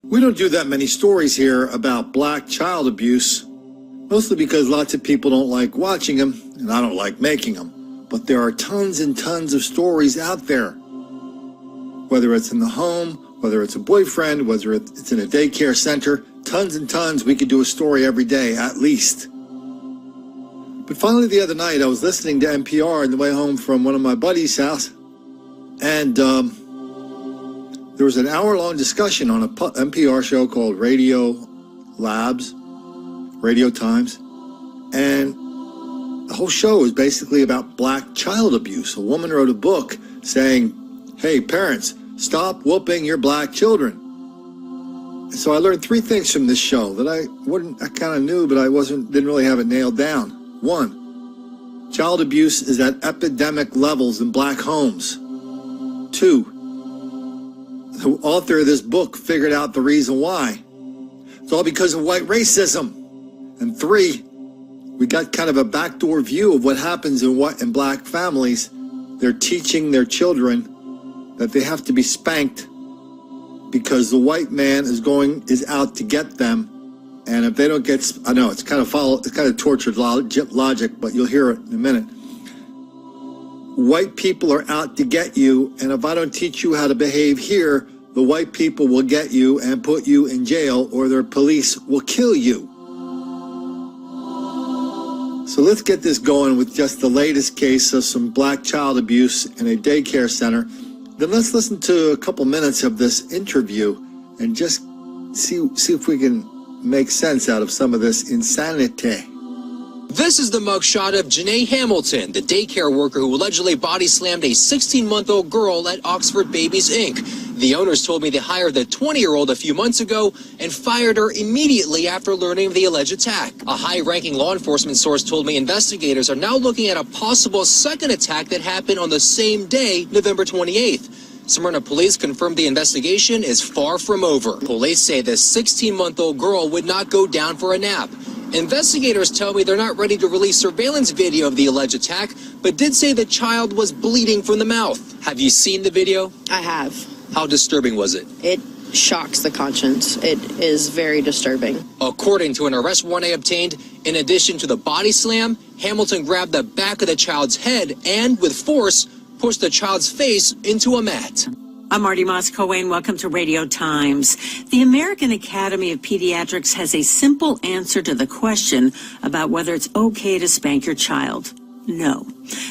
We don't do that many stories here about black child abuse, mostly because lots of people don't like watching them, and I don't like making them. But there are tons and tons of stories out there. Whether it's in the home, whether it's a boyfriend, whether it's in a daycare center, tons and tons. We could do a story every day, at least. But finally, the other night, I was listening to NPR on the way home from one of my buddies' house, and there was an hour-long discussion on an NPR show called Radio Times, and the whole show is basically about black child abuse. A woman wrote a book saying, hey, parents, stop whooping your black children. And so I learned three things from this show that I kind of knew, but didn't really have it nailed down. One, child abuse is at epidemic levels in black homes. Two, the author of this book figured out the reason why. It's all because of white racism. And three, we got kind of a backdoor view of what happens in black families. They're teaching their children that they have to be spanked because the white man is out to get them. And if they don't get, I know it's kind of tortured logic, but you'll hear it in a minute. White people are out to get you, and if I don't teach you how to behave here, the white people will get you and put you in jail, or their police will kill you. So let's get this going with just the latest case of some black child abuse in a daycare center. Then let's listen to a couple minutes of this interview and just see if we can make sense out of some of this insanity. This is the mugshot of Janae Hamilton, the daycare worker who allegedly body slammed a 16-month-old girl at Oxford Babies, Inc. The owners told me they hired the 20-year-old a few months ago and fired her immediately after learning of the alleged attack. A high-ranking law enforcement source told me investigators are now looking at a possible second attack that happened on the same day, November 28th. Smyrna police confirmed the investigation is far from over. Police say the 16-month-old girl would not go down for a nap. Investigators tell me they're not ready to release surveillance video of the alleged attack, but did say the child was bleeding from the mouth. Have you seen the video? I have. How disturbing was it? It shocks the conscience. It is very disturbing. According to an arrest warrant I obtained, in addition to the body slam, Hamilton grabbed the back of the child's head and, with force, pushed the child's face into a mat. I'm Marty Moss-Cohen. Welcome to Radio Times. The American Academy of Pediatrics has a simple answer to the question about whether it's okay to spank your child. No.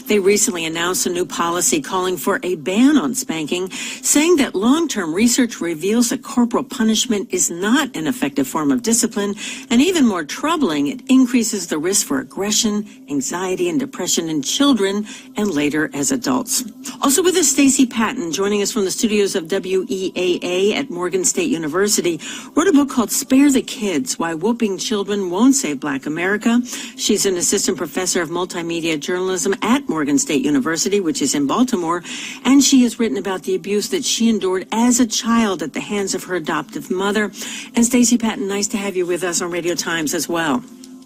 They recently announced a new policy calling for a ban on spanking, saying that long-term research reveals that corporal punishment is not an effective form of discipline, and even more troubling, it increases the risk for aggression, anxiety, and depression in children and later as adults. Also with us, Stacey Patton, joining us from the studios of WEAA at Morgan State University, wrote a book called Spare the Kids, Why Whooping Children Won't Save Black America. She's an assistant professor of multimedia journalism at Morgan State University, which is in Baltimore, and she has written about the abuse that she endured as a child at the hands of her adoptive mother. And Stacey Patton, nice to have you with us on Radio Times as well.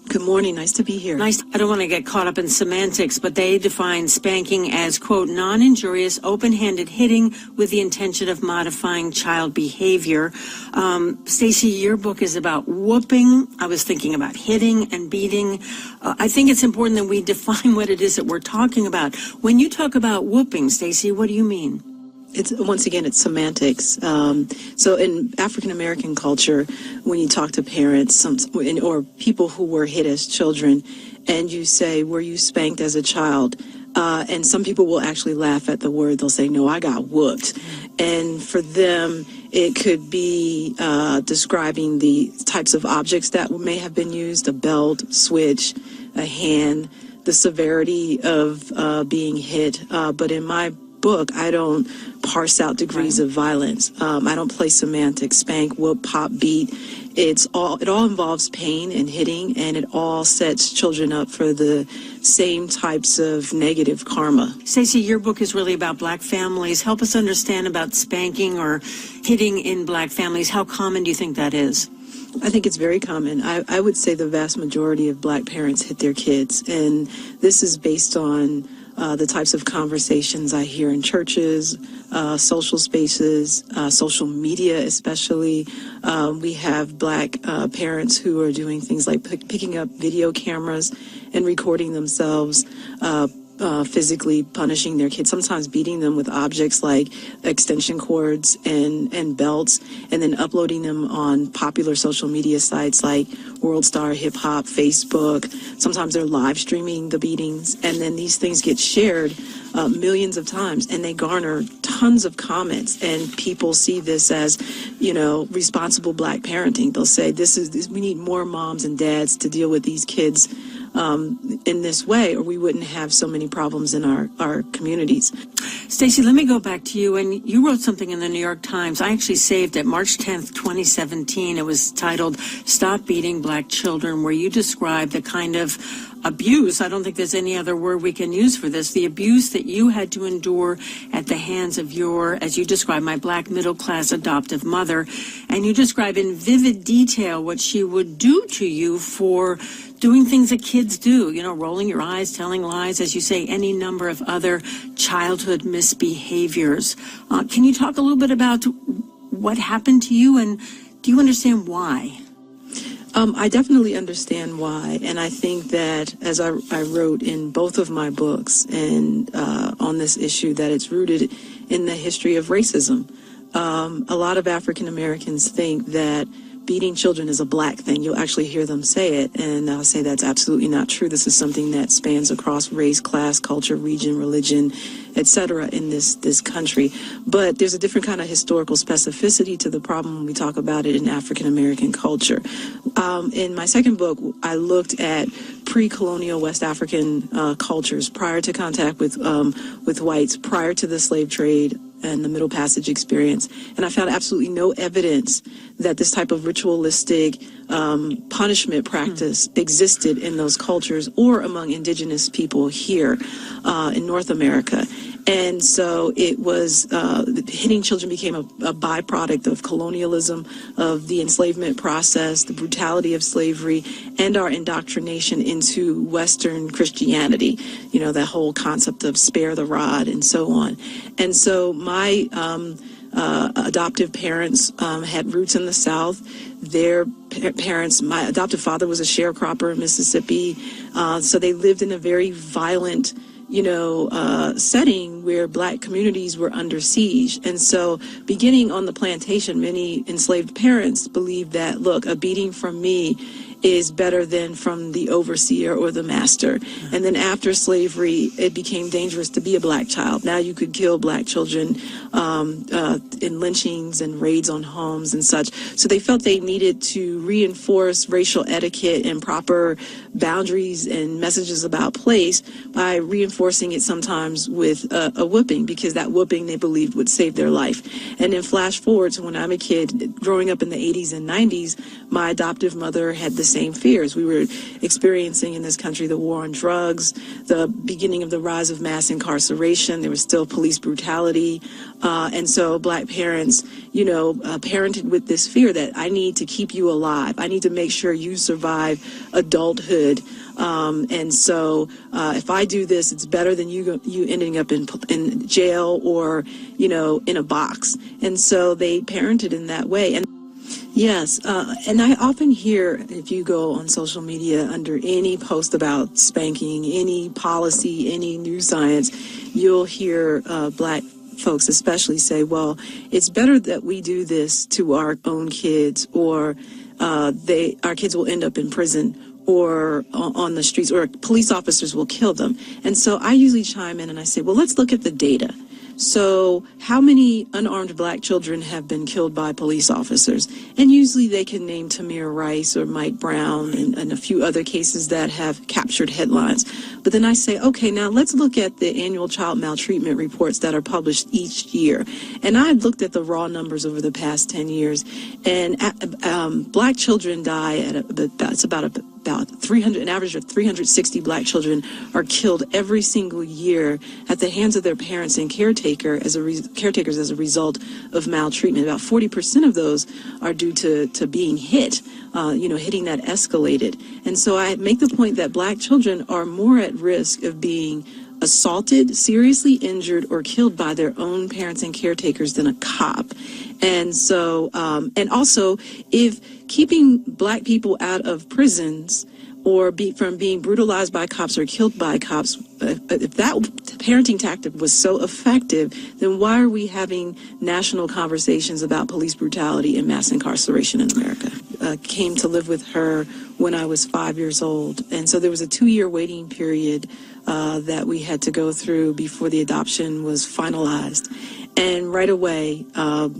Good morning. Nice to be here. Nice. I don't want to get caught up in semantics, but they define spanking as, quote, non-injurious, open-handed hitting with the intention of modifying child behavior. Stacey, your book is about whooping. I was thinking about hitting and beating. I think it's important that we define what it is that we're talking about. When you talk about whooping, Stacey, what do you mean? It's semantics. So in African American culture, when you talk to parents or people who were hit as children, and you say, "Were you spanked as a child?" And some people will actually laugh at the word. They'll say, "No, I got whooped." And for them, it could be describing the types of objects that may have been used: a belt, switch, a hand, the severity of being hit. But in my book, I don't parse out degrees of violence. I don't play semantics, spank, whoop, pop, beat. It all involves pain and hitting, and it all sets children up for the same types of negative karma. Stacey, your book is really about black families. Help us understand about spanking or hitting in black families. How common do you think that is? I think it's very common. I would say the vast majority of black parents hit their kids, and this is based on the types of conversations I hear in churches, social spaces, social media especially. We have Black parents who are doing things like picking up video cameras and recording themselves, physically punishing their kids, sometimes beating them with objects like extension cords and belts, and then uploading them on popular social media sites like World Star Hip Hop, Facebook. Sometimes they're live streaming the beatings, and then these things get shared millions of times, and they garner tons of comments, and people see this as, responsible Black parenting. They'll say, we need more moms and dads to deal with these kids in this way, or we wouldn't have so many problems in our communities. Stacey, let me go back to you. And you wrote something in the New York Times. I actually saved it March 10th, 2017. It was titled Stop Beating Black Children, where you described the kind of abuse, I don't think there's any other word we can use for this, the abuse that you had to endure at the hands of your, as you described, my Black middle-class adoptive mother. And you describe in vivid detail what she would do to you for doing things that kids do, rolling your eyes, telling lies, as you say, any number of other childhood misbehaviors. Can you talk a little bit about what happened to you, and do you understand why? I definitely understand why, and I think that, as I wrote in both of my books and on this issue, that it's rooted in the history of racism. A lot of African Americans think that beating children is a Black thing. You'll actually hear them say it, and I'll say that's absolutely not true. This is something that spans across race, class, culture, region, religion, etc. in this country. But there's a different kind of historical specificity to the problem when we talk about it in African American culture. In my second book, I looked at pre-colonial West African cultures prior to contact with whites, prior to the slave trade and the Middle Passage experience. And I found absolutely no evidence that this type of ritualistic punishment practice existed in those cultures or among indigenous people here in North America. And so it was, hitting children became a byproduct of colonialism, of the enslavement process, the brutality of slavery, and our indoctrination into Western Christianity, that whole concept of spare the rod and so on. And so my adoptive parents had roots in the South. Their parents, my adoptive father was a sharecropper in Mississippi. So they lived in a very violent setting where Black communities were under siege. And so beginning on the plantation, many enslaved parents believed that, look, a beating from me is better than from the overseer or the master. And then after slavery, it became dangerous to be a Black child. Now you could kill Black children in lynchings and raids on homes and such. So they felt they needed to reinforce racial etiquette and proper boundaries and messages about place by reinforcing it sometimes with a whooping, because that whooping they believed would save their life. And then flash forward to when I'm a kid, growing up in the 80s and 90s, my adoptive mother had the same fears. We were experiencing in this country the war on drugs, the beginning of the rise of mass incarceration. There was still police brutality. And so Black parents, parented with this fear that I need to keep you alive. I need to make sure you survive adulthood. And so if I do this, it's better than you ending up in jail or, in a box. And so they parented in that way. And yes, and I often hear, if you go on social media under any post about spanking, any policy, any new science, you'll hear Black folks especially say, well, it's better that we do this to our own kids, or our kids will end up in prison or on the streets, or police officers will kill them. And so I usually chime in and I say, well, let's look at the data. So how many unarmed Black children have been killed by police officers? And usually they can name Tamir Rice or Mike Brown and a few other cases that have captured headlines. But then I say, okay, now let's look at the annual child maltreatment reports that are published each year. And I looked at the raw numbers over the past 10 years, and Black children die at about 300, an average of 360 Black children are killed every single year at the hands of their parents and caretakers as a result of maltreatment. About 40% of those are due to being hit, hitting that escalated. And so I make the point that Black children are more at risk of being assaulted, seriously injured, or killed by their own parents and caretakers than a cop. And so, and also, if keeping black people out of prisons or from being brutalized by cops or killed by cops, if that parenting tactic was so effective, then why are we having national conversations about police brutality and mass incarceration in America? Came to live with her when I was 5 years old. And so there was a 2-year waiting period that we had to go through before the adoption was finalized. And right away,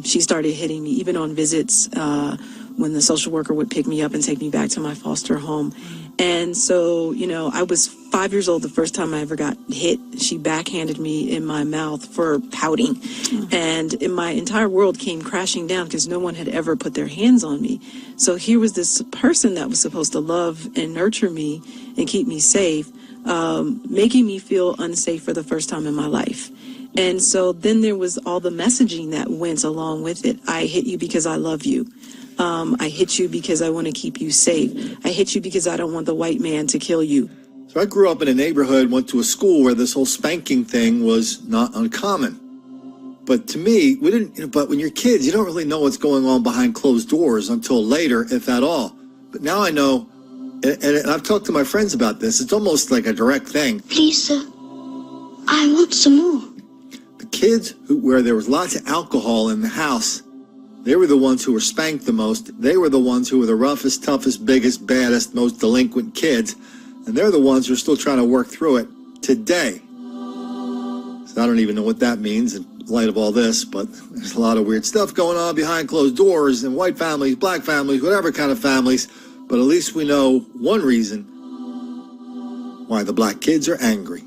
she started hitting me, even on visits when the social worker would pick me up and take me back to my foster home. And so, you know, I was 5 years old the first time I ever got hit. She backhanded me in my mouth for pouting. And my entire world came crashing down because no one had ever put their hands on me. So here was this person that was supposed to love and nurture me and keep me safe, making me feel unsafe for the first time in my life. And so then there was all the messaging that went along with it. I hit you because I love you. I hit you because I want to keep you safe. I hit you because I don't want the white man to kill you. So I grew up in a neighborhood, went to a school where this whole spanking thing was not uncommon. But to me, we didn't, but when you're kids, you don't really know what's going on behind closed doors until later, if at all. But now I know, and I've talked to my friends about this, it's almost like a direct thing. Please, sir, I want some more. The kids where there was lots of alcohol in the house, they were the ones who were spanked the most. They were the ones who were the roughest, toughest, biggest, baddest, most delinquent kids. And they're the ones who are still trying to work through it today. So I don't even know what that means in light of all this, but there's a lot of weird stuff going on behind closed doors in white families, black families, whatever kind of families. But at least we know one reason why the black kids are angry.